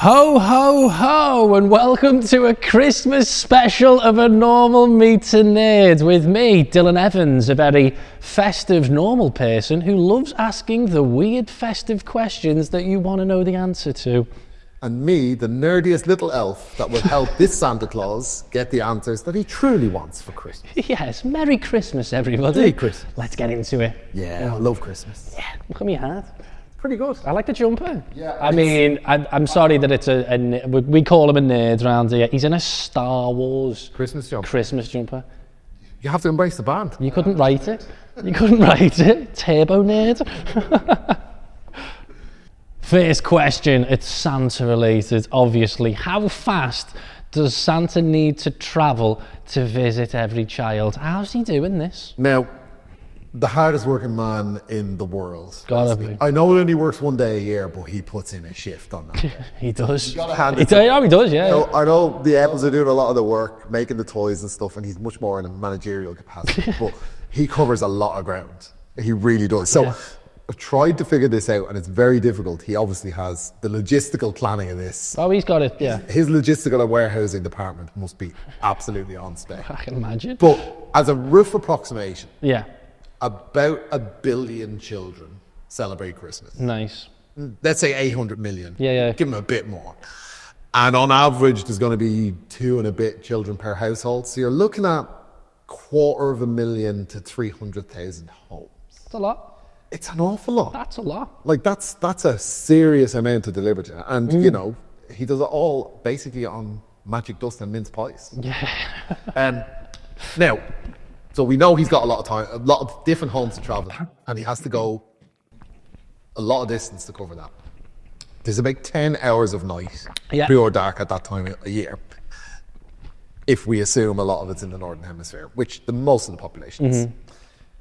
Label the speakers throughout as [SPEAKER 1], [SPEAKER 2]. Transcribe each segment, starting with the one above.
[SPEAKER 1] Ho, ho, ho, and welcome to a Christmas special of A Normal Meets a Nerd with me, Dylan Evans, a very festive, normal person who loves asking the weird, festive questions that you want to know the answer to.
[SPEAKER 2] And me, the nerdiest little elf that will help this Santa Claus get the answers that he truly wants for Christmas.
[SPEAKER 1] Yes, Merry Christmas, everybody.
[SPEAKER 2] Merry Christmas.
[SPEAKER 1] Let's get into it.
[SPEAKER 2] Yeah, I love Christmas.
[SPEAKER 1] Yeah, look at me hat.
[SPEAKER 2] Pretty good.
[SPEAKER 1] I like the jumper.
[SPEAKER 2] Yeah.
[SPEAKER 1] I mean, I'm sorry that it's we call him a nerd around here. He's in a Star Wars
[SPEAKER 2] Christmas jumper.
[SPEAKER 1] You
[SPEAKER 2] have to embrace the band.
[SPEAKER 1] You couldn't write it. You couldn't write it. Turbo nerd. First question, it's Santa related, obviously. How fast does Santa need to travel to visit every child? How's he doing this?
[SPEAKER 2] Now, the hardest working man in the world.
[SPEAKER 1] Gotta be.
[SPEAKER 2] I know he only works one day a year, but he puts in a shift on that day.
[SPEAKER 1] He does.
[SPEAKER 2] He does,
[SPEAKER 1] yeah.
[SPEAKER 2] So I know the Evans are doing a lot of the work, making the toys and stuff, and he's much more in a managerial capacity, but he covers a lot of ground. He really does. So I've tried to figure this out, and it's very difficult. He obviously has the logistical planning of this.
[SPEAKER 1] Oh, he's got it, yeah.
[SPEAKER 2] His logistical and warehousing department must be absolutely on spec.
[SPEAKER 1] I can imagine.
[SPEAKER 2] But as a rough approximation,
[SPEAKER 1] yeah,
[SPEAKER 2] about 1 billion children celebrate Christmas.
[SPEAKER 1] Nice.
[SPEAKER 2] Let's say 800 million.
[SPEAKER 1] Yeah.
[SPEAKER 2] Give them a bit more. And on average, there's going to be 2 and a bit children per household. So you're looking at 250,000 to 300,000 homes.
[SPEAKER 1] That's a lot.
[SPEAKER 2] It's an awful lot.
[SPEAKER 1] That's a lot.
[SPEAKER 2] Like that's a serious amount to deliver to. And you know, he does it all basically on magic dust and mince pies.
[SPEAKER 1] Yeah.
[SPEAKER 2] Now, so we know he's got a lot of time, a lot of different homes to travel, and he has to go a lot of distance to cover that. There's about 10 hours of night, pure dark at that time of year, if we assume a lot of it's in the Northern Hemisphere, which most of the population is.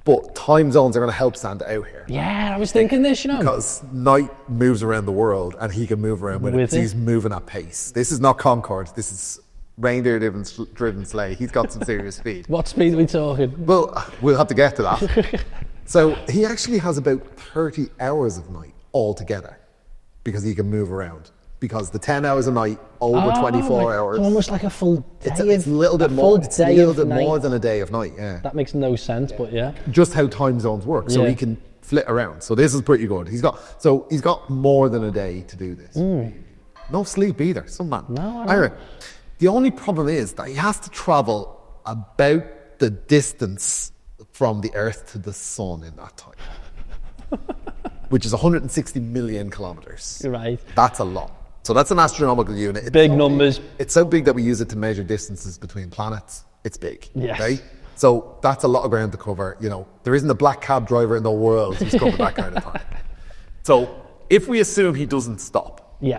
[SPEAKER 2] But time zones are going to help Santa out here.
[SPEAKER 1] Yeah, I was thinking this, you know.
[SPEAKER 2] Because night moves around the world, and he can move around with it. He's moving at pace. This is not Concorde. This is reindeer-driven sleigh. He's got some serious speed.
[SPEAKER 1] What speed are we talking?
[SPEAKER 2] Well, we'll have to get to that. So he actually has about 30 hours of night altogether because he can move around. Because the 10 hours a night over 24 hours.
[SPEAKER 1] It's almost like a full day.
[SPEAKER 2] It's a little bit more. It's a little bit more than a day of night. Yeah.
[SPEAKER 1] That makes no sense, but yeah.
[SPEAKER 2] Just how time zones work, so he can flit around. So this is pretty good. He's got more than a day to do this. No sleep either. Some man.
[SPEAKER 1] No.
[SPEAKER 2] Anyway, the only problem is that he has to travel about the distance from the Earth to the Sun in that time, which is 160 million kilometers.
[SPEAKER 1] You're right.
[SPEAKER 2] That's a lot. So that's an astronomical unit. It's
[SPEAKER 1] big numbers.
[SPEAKER 2] It's so big that we use it to measure distances between planets. It's big.
[SPEAKER 1] Yes.
[SPEAKER 2] Okay? So that's a lot of ground to cover. You know, there isn't a black cab driver in the world who's covered that kind of time. So if we assume he doesn't stop.
[SPEAKER 1] Yeah.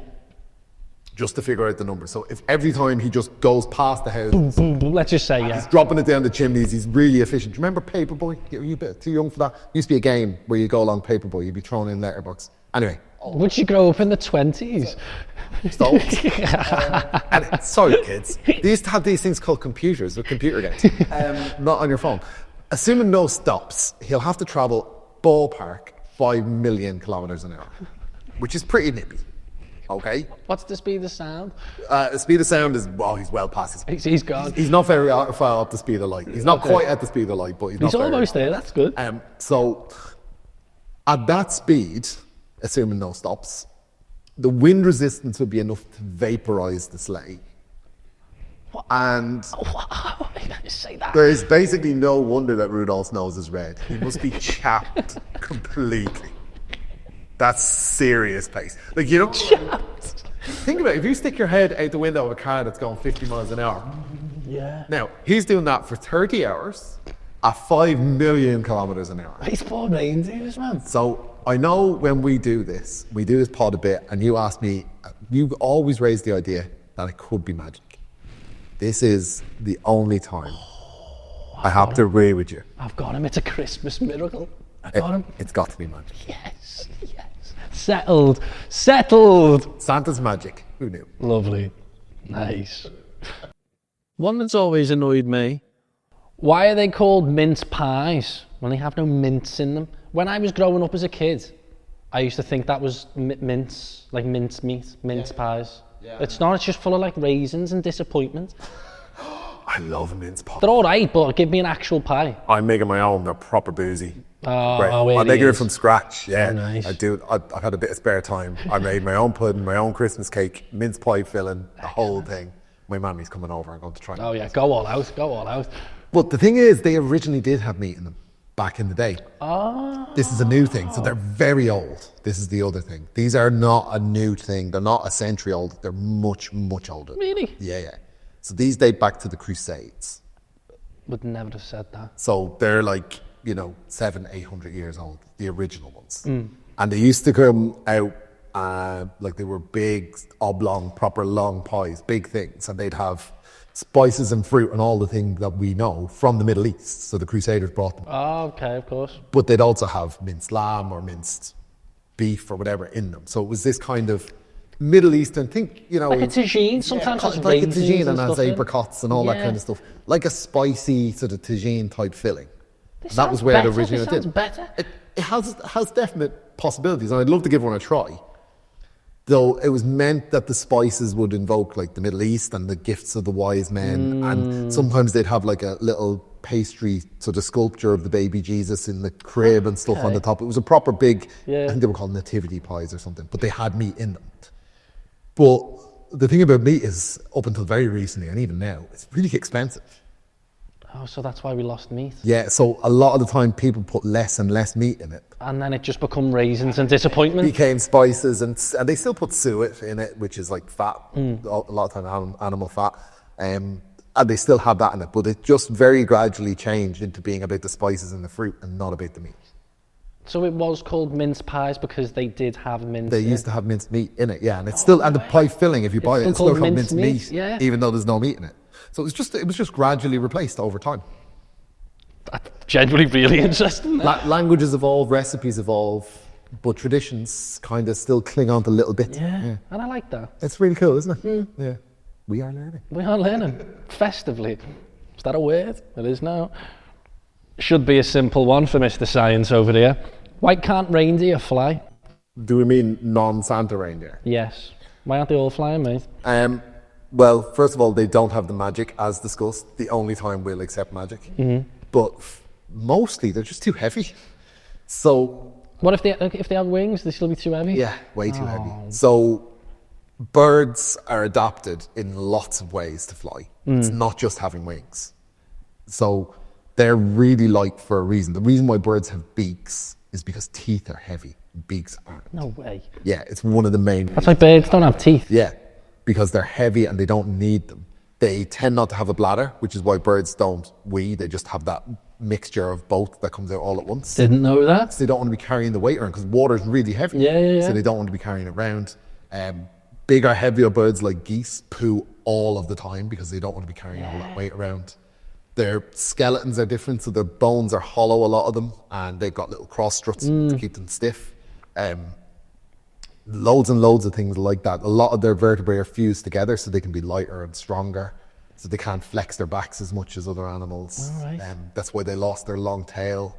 [SPEAKER 2] Just to figure out the number. So if every time he just goes past the house,
[SPEAKER 1] boom, let's just say,
[SPEAKER 2] he's dropping it down the chimneys, he's really efficient. Do you remember Paperboy? Are you a bit too young for that? It used to be a game where you go along Paperboy, you'd be thrown in letterbox. Anyway.
[SPEAKER 1] Would you grow up in the 20s?
[SPEAKER 2] Sorry, kids. They used to have these things called computers with computer games. Not on your phone. Assuming no stops, he'll have to travel ballpark 5 million kilometers an hour, which is pretty nippy. Okay.
[SPEAKER 1] What's the speed of sound?
[SPEAKER 2] The speed of sound is, he's well past his speed.
[SPEAKER 1] He's gone.
[SPEAKER 2] He's not very far up the speed of light. He's not quite at the speed of light, but he's
[SPEAKER 1] almost there. That's good.
[SPEAKER 2] So at that speed, assuming no stops, the wind resistance would be enough to vaporize the sleigh.
[SPEAKER 1] What?
[SPEAKER 2] And
[SPEAKER 1] say that.
[SPEAKER 2] There's basically no wonder that Rudolph's nose is red. He must be chapped completely. That's serious pace. Like, you know, think about it. If you stick your head out the window of a car that's going 50 miles an hour.
[SPEAKER 1] Yeah.
[SPEAKER 2] Now, he's doing that for 30 hours at 5 million kilometers an hour.
[SPEAKER 1] He's poor reindeers, man.
[SPEAKER 2] So I know when we do this pod a bit, and you ask me, you always raise the idea that it could be magic. This is the only time I have to agree with you.
[SPEAKER 1] I've got him. It's a Christmas miracle. I got him.
[SPEAKER 2] It's got to be magic.
[SPEAKER 1] Yes. Settled.
[SPEAKER 2] Santa's magic. Who knew?
[SPEAKER 1] Lovely. Nice. One that's always annoyed me. Why are they called mince pies when they have no mince in them? When I was growing up as a kid, I used to think that was mince, like mince meat, mince pies. Yeah. It's not. It's just full of like raisins and disappointment.
[SPEAKER 2] I love mince pies.
[SPEAKER 1] They're all right, but give me an actual pie.
[SPEAKER 2] I'm making my own. They're proper boozy.
[SPEAKER 1] Oh,
[SPEAKER 2] I'm making it from scratch. Yeah,
[SPEAKER 1] nice.
[SPEAKER 2] I do. I had a bit of spare time. I made my own pudding, my own Christmas cake, mince pie filling, the whole thing. My mammy's coming over. I'm going to try.
[SPEAKER 1] Oh yeah, go all out, go all out.
[SPEAKER 2] But the thing is, they originally did have meat in them back in the day.
[SPEAKER 1] Oh.
[SPEAKER 2] This is a new thing, so they're very old. This is the other thing. These are not a new thing. They're not a century old. They're much, much older.
[SPEAKER 1] Really?
[SPEAKER 2] Yeah. So these date back to the Crusades.
[SPEAKER 1] Would never have said that.
[SPEAKER 2] So they're like, 700-800 years old, the original ones. And they used to come out like they were big, oblong, proper long pies, big things. And they'd have spices and fruit and all the things that we know from the Middle East. So the Crusaders brought them.
[SPEAKER 1] Oh, okay, of course.
[SPEAKER 2] But they'd also have minced lamb or minced beef or whatever in them. So it was this kind of Middle Eastern thing,
[SPEAKER 1] like a tagine. Sometimes it's
[SPEAKER 2] like a tagine and has
[SPEAKER 1] in.
[SPEAKER 2] apricots and all that kind of stuff. Like a spicy sort of tagine type filling.
[SPEAKER 1] This
[SPEAKER 2] that was where it
[SPEAKER 1] better.
[SPEAKER 2] originally
[SPEAKER 1] This sounds
[SPEAKER 2] did.
[SPEAKER 1] better.
[SPEAKER 2] It has definite possibilities, and I'd love to give one a try. Though it was meant that the spices would invoke like the Middle East and the gifts of the wise men, and sometimes they'd have like a little pastry sort of sculpture of the baby Jesus in the crib and stuff on the top. It was a proper big, I think they were called nativity pies or something, but they had meat in them. But the thing about meat is, up until very recently, and even now, it's really expensive.
[SPEAKER 1] Oh, so that's why we lost meat.
[SPEAKER 2] Yeah, so a lot of the time people put less and less meat in it.
[SPEAKER 1] And then it just become raisins and disappointment.
[SPEAKER 2] Became spices, and they still put suet in it, which is like fat, a lot of time animal fat. And they still have that in it, but it just very gradually changed into being about the spices and the fruit and not about the meat.
[SPEAKER 1] So it was called mince pies because they did have mince.
[SPEAKER 2] They used to have minced meat in it, yeah, and it's still, and the pie filling, if you buy it, it's still called minced meat, even though there's no meat in it. So it was just gradually replaced over time.
[SPEAKER 1] That's genuinely really interesting.
[SPEAKER 2] Languages evolve, recipes evolve, but traditions kind of still cling on to little bits.
[SPEAKER 1] Yeah, and I like that.
[SPEAKER 2] It's really cool, isn't it? Yeah. We are learning.
[SPEAKER 1] We are learning. Festively. Is that a word? It is now. Should be a simple one for Mr. Science over there. Why can't reindeer fly?
[SPEAKER 2] Do we mean non-Santa reindeer?
[SPEAKER 1] Yes. Why aren't they all flying, mate?
[SPEAKER 2] Well, first of all, they don't have the magic, as discussed. The only time we'll accept magic. But mostly, they're just too heavy. So...
[SPEAKER 1] What if they have wings? They still be too heavy?
[SPEAKER 2] Yeah, way too heavy. So birds are adapted in lots of ways to fly. It's not just having wings. So they're really light for a reason. The reason why birds have beaks is because teeth are heavy. Beaks aren't.
[SPEAKER 1] No way.
[SPEAKER 2] Yeah, it's one of the main reasons.
[SPEAKER 1] That's why birds don't have teeth.
[SPEAKER 2] Yeah, because they're heavy and they don't need them. They tend not to have a bladder, which is why birds don't wee. They just have that mixture of both that comes out all at once.
[SPEAKER 1] Didn't know that.
[SPEAKER 2] So they don't want to be carrying the weight around because water is really heavy.
[SPEAKER 1] Yeah.
[SPEAKER 2] So they don't want to be carrying it around. Bigger, heavier birds like geese poo all of the time because they don't want to be carrying all that weight around. Their skeletons are different, so their bones are hollow, a lot of them, and they've got little cross struts to keep them stiff. Loads and loads of things like that. A lot of their vertebrae are fused together so they can be lighter and stronger, so they can't flex their backs as much as other animals.
[SPEAKER 1] All right.
[SPEAKER 2] That's why they lost their long tail.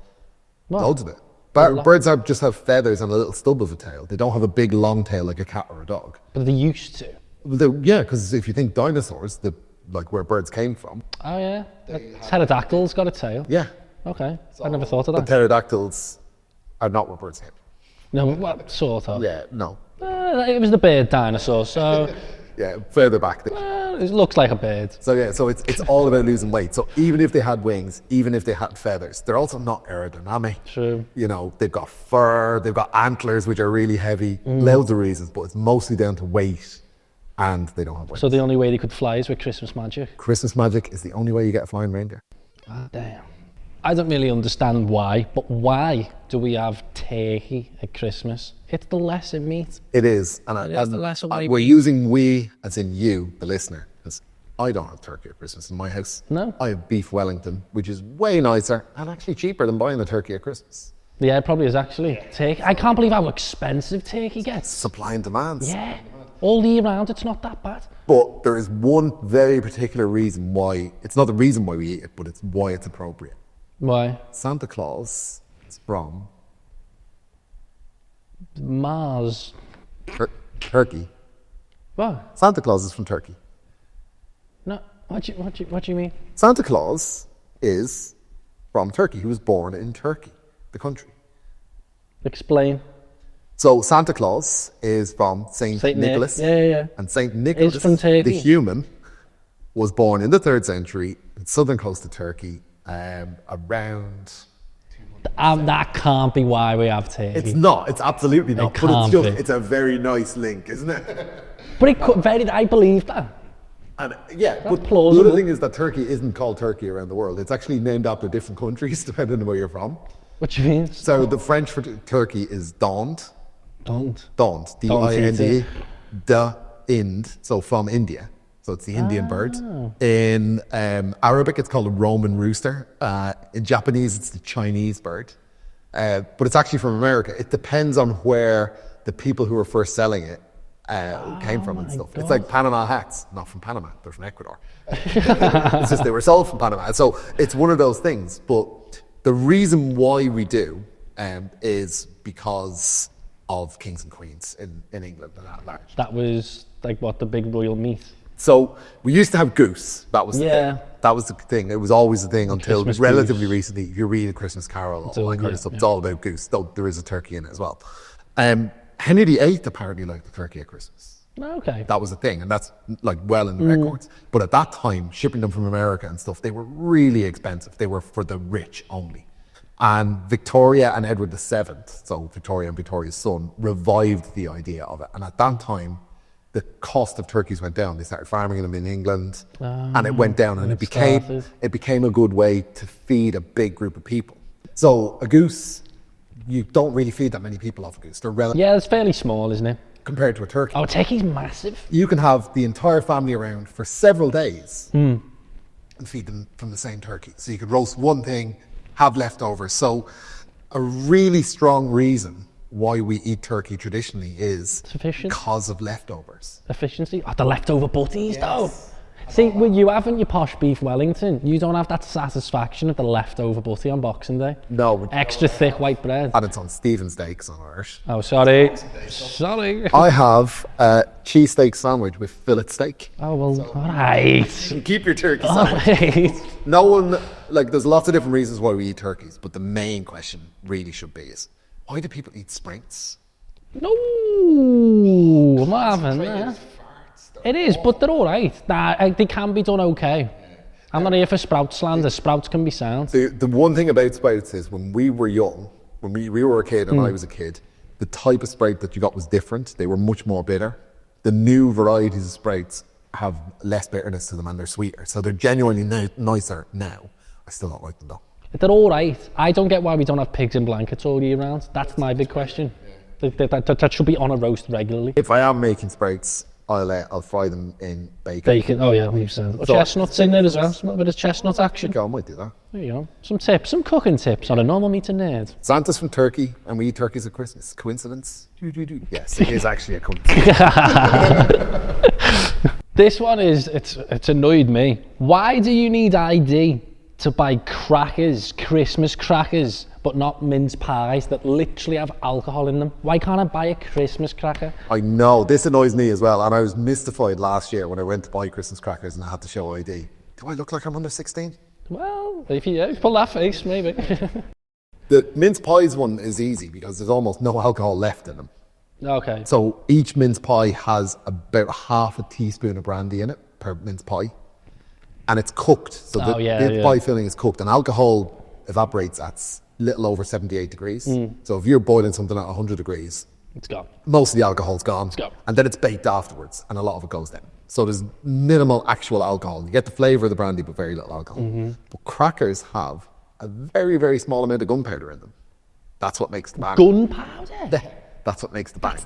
[SPEAKER 1] What?
[SPEAKER 2] Loads of it. Birds just have feathers and a little stub of a tail. They don't have a big long tail like a cat or a dog.
[SPEAKER 1] But they used to.
[SPEAKER 2] Yeah, because if you think dinosaurs, like where birds came from.
[SPEAKER 1] Oh yeah. Pterodactyl's got a tail.
[SPEAKER 2] Yeah.
[SPEAKER 1] Okay. I never thought of
[SPEAKER 2] But
[SPEAKER 1] that.
[SPEAKER 2] pterodactyls are not where birds came from.
[SPEAKER 1] No, well, sort of.
[SPEAKER 2] Yeah, no.
[SPEAKER 1] It was the bird dinosaur, so
[SPEAKER 2] Yeah, further back.
[SPEAKER 1] it looks like a bird.
[SPEAKER 2] So yeah, so it's all about losing weight. So even if they had wings, even if they had feathers, they're also not aerodynamic.
[SPEAKER 1] True.
[SPEAKER 2] You know, they've got fur, they've got antlers, which are really heavy. Loads of reasons, but it's mostly down to weight, and they don't have weight.
[SPEAKER 1] So the only way they could fly is with Christmas magic.
[SPEAKER 2] Christmas magic is the only way you get a flying reindeer.
[SPEAKER 1] Ah, damn. I don't really understand why, but why do we have turkey at Christmas? It's the lesser meat.
[SPEAKER 2] It is, and
[SPEAKER 1] the lesser weight.
[SPEAKER 2] we're using we as in you, the listener, because I don't have turkey at Christmas in my house.
[SPEAKER 1] No.
[SPEAKER 2] I have beef Wellington, which is way nicer and actually cheaper than buying the turkey at Christmas.
[SPEAKER 1] Yeah, it probably is actually. Turkey. I can't believe how expensive turkey gets.
[SPEAKER 2] Supply and demands.
[SPEAKER 1] Yeah. All year round, it's not that bad.
[SPEAKER 2] But there is one very particular reason why, it's not the reason why we eat it, but it's why it's appropriate.
[SPEAKER 1] Why?
[SPEAKER 2] Santa Claus is from
[SPEAKER 1] Mars.
[SPEAKER 2] Turkey.
[SPEAKER 1] What?
[SPEAKER 2] Santa Claus is from Turkey.
[SPEAKER 1] No. What do you mean?
[SPEAKER 2] Santa Claus is from Turkey. He was born in Turkey, the country.
[SPEAKER 1] Explain.
[SPEAKER 2] So Santa Claus is from Saint Nicholas.
[SPEAKER 1] Yeah.
[SPEAKER 2] And Saint Nicholas,
[SPEAKER 1] from Turkey.
[SPEAKER 2] the human, was born in the 3rd century in southern coast of Turkey, around...
[SPEAKER 1] That can't be why we have Turkey.
[SPEAKER 2] It's not. It's absolutely not.
[SPEAKER 1] It
[SPEAKER 2] But
[SPEAKER 1] can't be.
[SPEAKER 2] it's a very nice link, isn't it?
[SPEAKER 1] But it could, I believe that.
[SPEAKER 2] And yeah, but the
[SPEAKER 1] plausible.
[SPEAKER 2] other thing is that Turkey isn't called Turkey around the world. It's actually named after different countries, depending on where you're from.
[SPEAKER 1] What do you mean?
[SPEAKER 2] So the French for Turkey is Dond.
[SPEAKER 1] Don't.
[SPEAKER 2] Dond. D-I-N-D. Da Ind. So from India. So it's the Indian bird. In Arabic, it's called a Roman rooster. In Japanese, it's the Chinese bird. But it's actually from America. It depends on where the people who were first selling it came from and stuff.
[SPEAKER 1] God.
[SPEAKER 2] It's like Panama hats, not from Panama, they're from Ecuador. It's just they were sold from Panama. So it's one of those things. But the reason why we do is because of kings and queens in England and at large.
[SPEAKER 1] That was like what, the big royal meat?
[SPEAKER 2] So we used to have goose. That was the
[SPEAKER 1] Yeah.
[SPEAKER 2] thing. That was the thing. It was always the thing until
[SPEAKER 1] Christmas
[SPEAKER 2] relatively
[SPEAKER 1] goose.
[SPEAKER 2] recently. If you read A Christmas Carol, all that kind of stuff,
[SPEAKER 1] yeah.
[SPEAKER 2] it's all about goose. Though there is a turkey in it as well. Henry VIII apparently liked the turkey at Christmas.
[SPEAKER 1] Okay.
[SPEAKER 2] That was a thing, and that's like well in the records. But at that time, shipping them from America and stuff, they were really expensive. They were for the rich only. And Victoria and Edward VII, so Victoria and Victoria's son, revived the idea of it. And at that time, the cost of turkeys went down. They started farming them in England, and it went down, and it became a good way to feed a big group of people. So a goose, you don't really feed that many people off a goose. They're
[SPEAKER 1] Yeah, it's fairly small, isn't it?
[SPEAKER 2] compared to a turkey.
[SPEAKER 1] Oh, turkey's massive.
[SPEAKER 2] You can have the entire family around for several days and feed them from the same turkey. So you could roast one thing, have leftovers. So a really strong reason why we eat turkey traditionally is
[SPEAKER 1] Sufficient.
[SPEAKER 2] because of leftovers.
[SPEAKER 1] Efficiency. Oh, the leftover butties, though. See, when you haven't your posh beef Wellington, you don't have that satisfaction of the leftover butty on Boxing Day.
[SPEAKER 2] No.
[SPEAKER 1] Extra thick white bread.
[SPEAKER 2] And it's on Stephen's Day, 'cause I'm Irish.
[SPEAKER 1] Oh, sorry. Sorry.
[SPEAKER 2] I have a cheesesteak sandwich with fillet steak.
[SPEAKER 1] Oh, well, all right.
[SPEAKER 2] Keep your turkey
[SPEAKER 1] All
[SPEAKER 2] sandwich.
[SPEAKER 1] right.
[SPEAKER 2] No one, like, there's lots of different reasons why we eat turkeys, but the main question really should be is, why do people eat sprites?
[SPEAKER 1] No, I'm not having that. It is, but they're all right. They can be done okay. I'm not here for sprout slander. Sprouts can be sound.
[SPEAKER 2] The one thing about sprouts is when we were young, when we were a kid and I was a kid, the type of sprout that you got was different. They were much more bitter. The new varieties of sprouts have less bitterness to them and they're sweeter. So they're genuinely nicer now. I still don't like them though.
[SPEAKER 1] They're all right. I don't get why we don't have pigs in blankets all year round. That's my big question. That should be on a roast regularly.
[SPEAKER 2] If I am making sprouts, I'll fry them in bacon.
[SPEAKER 1] Bacon, oh yeah, we've said. Chestnuts in there as well, a bit of chestnut action.
[SPEAKER 2] I might do that.
[SPEAKER 1] There you go. Some tips, some cooking tips on a normal meat and nerd.
[SPEAKER 2] Santa's from Turkey and we eat turkeys at Christmas. Coincidence? Yes, it is actually a coincidence.
[SPEAKER 1] This one it's annoyed me. Why do you need ID to buy crackers, Christmas crackers, but not mince pies that literally have alcohol in them? Why can't I buy a Christmas cracker?
[SPEAKER 2] I know, this annoys me as well, and I was mystified last year when I went to buy Christmas crackers and I had to show ID. Do I look like I'm under 16?
[SPEAKER 1] Well, if you pull that face, maybe.
[SPEAKER 2] The mince pies one is easy because there's almost no alcohol left in them.
[SPEAKER 1] Okay.
[SPEAKER 2] So each mince pie has about half a teaspoon of brandy in it per mince pie. And it's cooked. So the pie filling is cooked and alcohol evaporates at little over 78 degrees. So if you're boiling something at 100 degrees,
[SPEAKER 1] It's gone.
[SPEAKER 2] most of the alcohol's gone.
[SPEAKER 1] gone.
[SPEAKER 2] And then it's baked afterwards and a lot of it goes down. So there's minimal actual alcohol. You get the flavour of the brandy, but very little alcohol. But crackers have a very, very small amount of gunpowder in them. That's what makes the bang.
[SPEAKER 1] Gunpowder?
[SPEAKER 2] That's what makes the bang.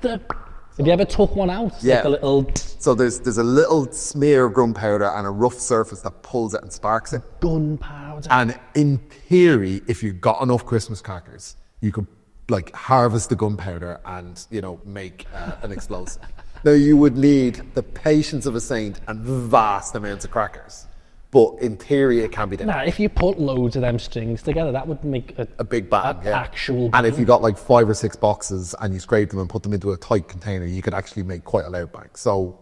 [SPEAKER 1] Have you ever took one out?
[SPEAKER 2] Yeah.
[SPEAKER 1] Like a little
[SPEAKER 2] So there's a little smear of gunpowder and a rough surface that pulls it and sparks it.
[SPEAKER 1] gunpowder.
[SPEAKER 2] And in theory, if you got enough Christmas crackers, you could like harvest the gunpowder and, you know, make an explosive. Now you would need the patience of a saint and vast amounts of crackers. But in theory, it can be done.
[SPEAKER 1] Nah, if you put loads of them strings together, that would make
[SPEAKER 2] A big bang, yeah.
[SPEAKER 1] actual
[SPEAKER 2] And if you got like 5 or 6 boxes and you scraped them and put them into a tight container, you could actually make quite a loud bang. So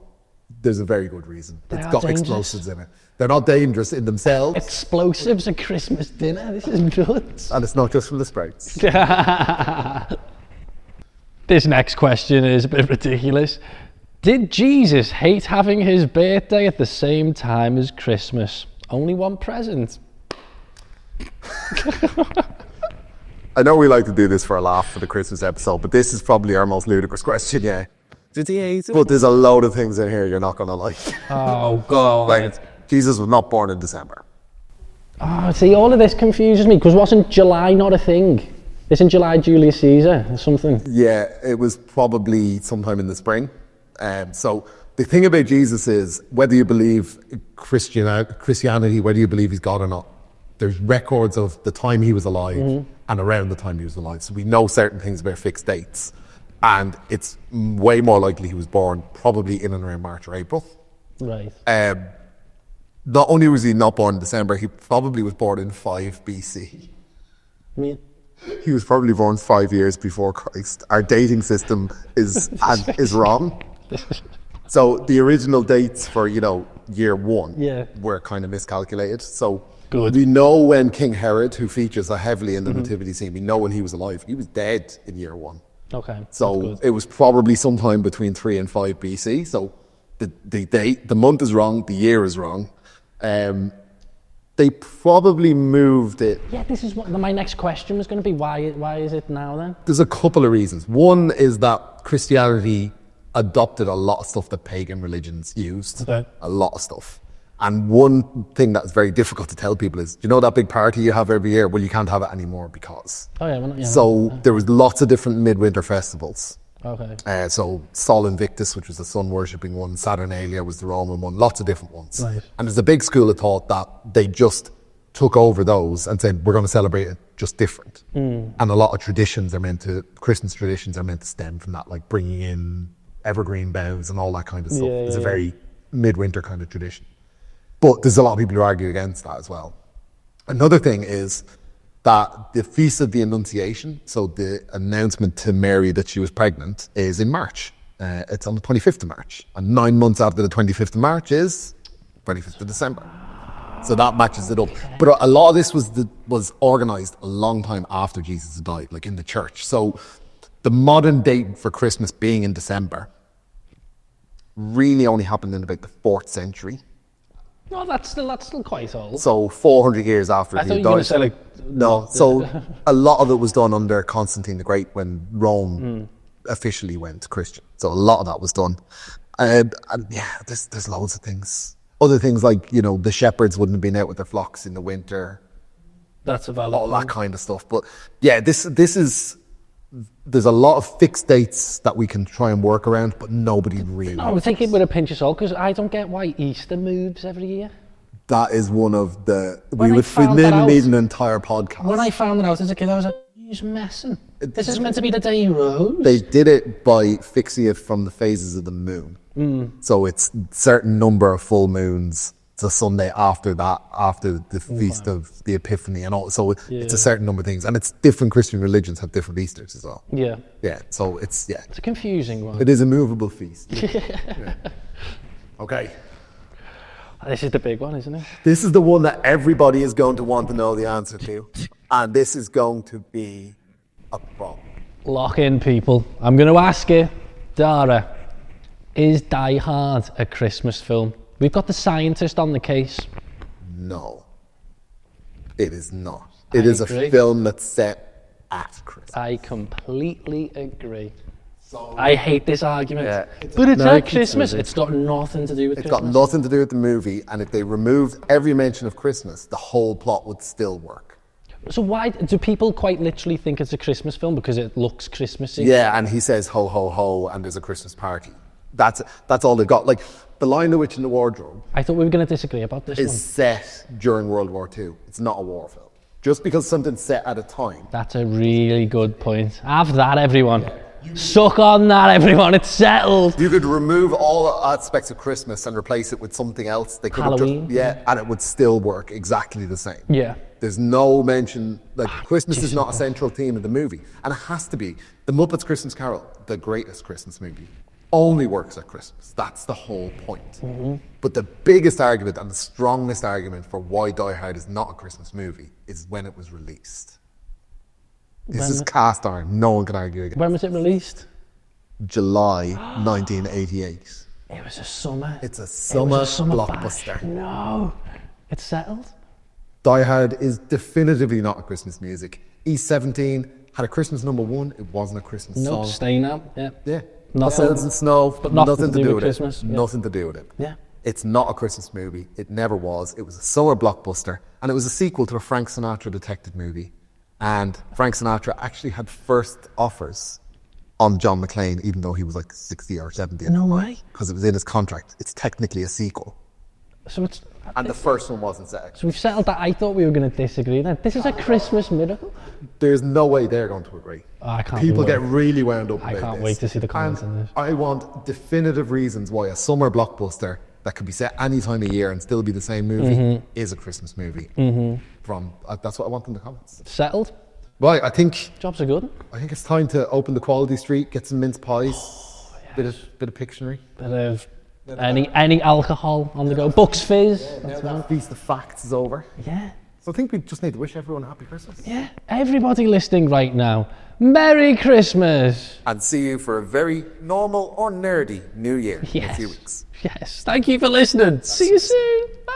[SPEAKER 2] There's a very good reason.
[SPEAKER 1] They
[SPEAKER 2] It's
[SPEAKER 1] are
[SPEAKER 2] got
[SPEAKER 1] dangerous.
[SPEAKER 2] explosives in it. They're not dangerous in themselves.
[SPEAKER 1] Explosives at Christmas dinner? This is nuts.
[SPEAKER 2] And it's not just from the sprouts.
[SPEAKER 1] This next question is a bit ridiculous. Did Jesus hate having his birthday at the same time as Christmas? Only one present.
[SPEAKER 2] I know we like to do this for a laugh for the Christmas episode, but this is probably our most ludicrous question, yeah. Did he hate it? But there's a load of things in here you're not going to like.
[SPEAKER 1] Oh, God.
[SPEAKER 2] Like, Jesus was not born in December.
[SPEAKER 1] Oh, see, all of this confuses me, because wasn't July not a thing? Isn't July Julius Caesar or something?
[SPEAKER 2] Yeah, it was probably sometime in the spring. So the thing about Jesus is, whether you believe Christianity, whether you believe he's God or not, there's records of the time he was alive and around the time he was alive. So we know certain things about fixed dates. And it's way more likely he was born probably in and around March or April.
[SPEAKER 1] Right.
[SPEAKER 2] Not only was he not born in December, he probably was born in 5 BC.
[SPEAKER 1] Yeah.
[SPEAKER 2] He was probably born 5 years before Christ. Our dating system is wrong. So the original dates for, year one were kind of miscalculated. So we know when King Herod, who features heavily in the nativity scene, we know when he was alive. He was dead in year one.
[SPEAKER 1] Okay.
[SPEAKER 2] So it was probably sometime between 3 and 5 BC. So the date, the month is wrong, the year is wrong. They probably moved it.
[SPEAKER 1] Yeah, this is what my next question was going to be. Why is it now then?
[SPEAKER 2] There's a couple of reasons. One is that Christianity adopted a lot of stuff that pagan religions used. Okay. A lot of stuff. And one thing that's very difficult to tell people is, that big party you have every year? Well, you can't have it anymore because.
[SPEAKER 1] Oh yeah.
[SPEAKER 2] So there was lots of different midwinter festivals.
[SPEAKER 1] Okay.
[SPEAKER 2] So Sol Invictus, which was the sun worshipping one, Saturnalia was the Roman one, lots of different ones.
[SPEAKER 1] Right.
[SPEAKER 2] And there's a big school of thought that they just took over those and said, we're going to celebrate it just different. And a lot of Christmas traditions are meant to stem from that, like bringing in evergreen boughs and all that kind of stuff. It's a very midwinter kind of tradition. But there's a lot of people who argue against that as well. Another thing is that the Feast of the Annunciation, so the announcement to Mary that she was pregnant, is in March. It's on the 25th of March. And 9 months after the 25th of March is 25th of December. So that matches it up. But a lot of this was organised a long time after Jesus had died, like in the church. So the modern date for Christmas being in December really only happened in about the 4th century.
[SPEAKER 1] No, that's still quite old.
[SPEAKER 2] So 400 years after he died. I thought you were going to say no. So a lot of it was done under Constantine the Great when Rome officially went Christian. So a lot of that was done. And there's loads of things. Other things like, the shepherds wouldn't have been out with their flocks in the winter.
[SPEAKER 1] That's a valid
[SPEAKER 2] all that kind of stuff. But yeah, there's a lot of fixed dates that we can try and work around, but nobody really.
[SPEAKER 1] No, I take it with a pinch of salt, because I don't get why Easter moves every year.
[SPEAKER 2] That is one of the. We would need an entire podcast.
[SPEAKER 1] When I found it out as a kid, I was like, "He's messing. This is meant to be the day he rose."
[SPEAKER 2] They did it by fixing it from the phases of the moon. So it's a certain number of full moons. It's a Sunday after that, after the Feast of the Epiphany and all. So it's a certain number of things. And it's different Christian religions have different Easters as well. Yeah. Yeah, so it's
[SPEAKER 1] a confusing one.
[SPEAKER 2] It is a movable feast. Yeah. Okay.
[SPEAKER 1] This is the big one, isn't it?
[SPEAKER 2] This is the one that everybody is going to want to know the answer to. And this is going to be a problem.
[SPEAKER 1] Lock in, people. I'm going to ask you, Dara, is Die Hard a Christmas film? We've got the scientist on the case.
[SPEAKER 2] No, it is not. It is a film that's set at Christmas.
[SPEAKER 1] I completely agree. So, I hate this argument. But it's at Christmas. It's got nothing to do with Christmas.
[SPEAKER 2] It's got nothing to do with the movie. And if they removed every mention of Christmas, the whole plot would still work.
[SPEAKER 1] So why do people quite literally think it's a Christmas film? Because it looks Christmassy?
[SPEAKER 2] Yeah, and he says ho, ho, ho, and there's a Christmas party. That's all they've got. Like, The Lion, the Witch and the Wardrobe.
[SPEAKER 1] I thought we were going to disagree about this
[SPEAKER 2] is set during World War II. It's not a war film. Just because something's set at a time.
[SPEAKER 1] That's a really good point. Have that, everyone. Yeah. Suck on that, everyone. It's settled.
[SPEAKER 2] You could remove all aspects of Christmas and replace it with something else. They could
[SPEAKER 1] Halloween.
[SPEAKER 2] And it would still work exactly the same.
[SPEAKER 1] Yeah.
[SPEAKER 2] There's no mention, Christmas is not a central theme of the movie. And it has to be. The Muppets Christmas Carol, the greatest Christmas movie only works at Christmas. That's the whole point. But the biggest argument and the strongest argument for why Die Hard is not a Christmas movie is when it was released. This is cast iron. No one can argue against.
[SPEAKER 1] When was it released?
[SPEAKER 2] July 1988.
[SPEAKER 1] It was a summer.
[SPEAKER 2] It's a summer blockbuster.
[SPEAKER 1] Bash. No, it's settled.
[SPEAKER 2] Die Hard is definitively not a Christmas music. E17 had a Christmas #1. It wasn't a Christmas song.
[SPEAKER 1] Stay now. Yeah.
[SPEAKER 2] Yeah.
[SPEAKER 1] Nothing.
[SPEAKER 2] Hotels and Snow,
[SPEAKER 1] But
[SPEAKER 2] nothing to do with
[SPEAKER 1] Christmas.
[SPEAKER 2] it.
[SPEAKER 1] Yeah.
[SPEAKER 2] Nothing to do with it.
[SPEAKER 1] Yeah.
[SPEAKER 2] It's not a Christmas movie. It never was. It was a summer blockbuster, and it was a sequel to a Frank Sinatra detective movie. And Frank Sinatra actually had first offers on John McClane, even though he was like 60 or 70.
[SPEAKER 1] No way.
[SPEAKER 2] Because it was in his contract. It's technically a sequel.
[SPEAKER 1] So it's.
[SPEAKER 2] And the first one wasn't set.
[SPEAKER 1] So we've settled that. I thought we were going to disagree. Then this is a Christmas miracle.
[SPEAKER 2] There's no way they're going to agree.
[SPEAKER 1] Oh, I can't.
[SPEAKER 2] People get really wound up about this.
[SPEAKER 1] I can't wait to see the comments on this.
[SPEAKER 2] I want definitive reasons why a summer blockbuster that could be set any time of year and still be the same movie is a Christmas movie. That's what I want in the comments.
[SPEAKER 1] Settled.
[SPEAKER 2] Right, I think
[SPEAKER 1] Jobs are good.
[SPEAKER 2] it's time to open the Quality Street, get some mince pies, bit of Pictionary,
[SPEAKER 1] Bit of any alcohol on the go. Bucks Fizz.
[SPEAKER 2] Now that Feast of Facts is over.
[SPEAKER 1] Yeah.
[SPEAKER 2] So I think we just need to wish everyone a happy Christmas.
[SPEAKER 1] Yeah. Everybody listening right now, Merry Christmas.
[SPEAKER 2] And see you for a very normal or nerdy New Year in a few weeks.
[SPEAKER 1] Yes. Thank you for listening. See you soon. Bye.